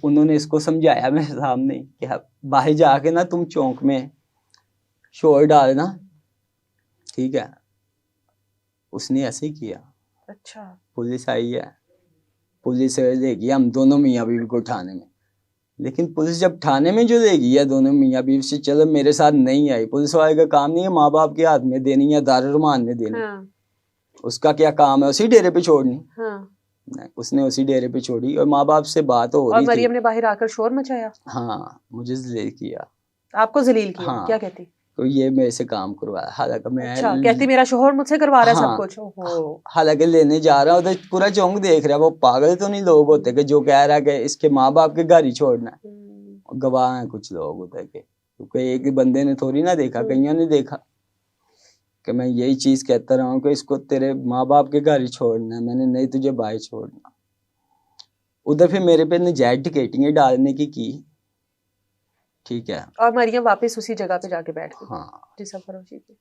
उन्होंने इसको समझाया मेरे सामने कि बाहर जाके ना तुम चौक में शोर डालना, ठीक है। उसने ऐसे ही किया। अच्छा। पुलिस आई है, पुलिस ले गई हम दोनों मियाँ बीवी को थाने में। लेकिन पुलिस जब थाने में जो ले गई है दोनों मियाँ बीवी से, चलो मेरे साथ नहीं आई, पुलिस वाले का काम नहीं है माँ बाप के हाथ में देनी या दारुमान में देनी। हाँ। उसका क्या काम है, उसी डेरे पे छोड़नी। हाँ। नहीं, उसने उसी डेरे पे छोड़ी और माँ बाप से बात हो और रही थी। मरियम ने बाहर आकर शोर मचाया? हाँ, मुझे जलील किया। आपको जलील किया? हाँ। क्या कहती? तो ये मेरे से काम करवाया, हालांकि मैं अच्छा, कहती मेरा शोहर मुझसे करवा रहा है सब हाँ, कुछ। ओहो। हालांकि लेने जा रहा हूँ तो पूरा चौंक देख रहा है। वो पागल तो नहीं लोग होते कि जो कह रहा है कि इसके माँ बाप के घर ही छोड़ना है। गवाह हैं कुछ लोग होते के, क्योंकि एक ही बंदे ने थोड़ी ना देखा, कईयों ने देखा कि मैं यही चीज कहता रहा हूँ कि इसको तेरे माँ बाप के घर ही छोड़ना है, मैंने नहीं तुझे बाहर छोड़ना। उधर फिर मेरे पे नजायज टिकेटिंग डालने की, ठीक है। और मरियम वापस उसी जगह पे जाके बैठ गई हाँ, जिस फरोशी पे।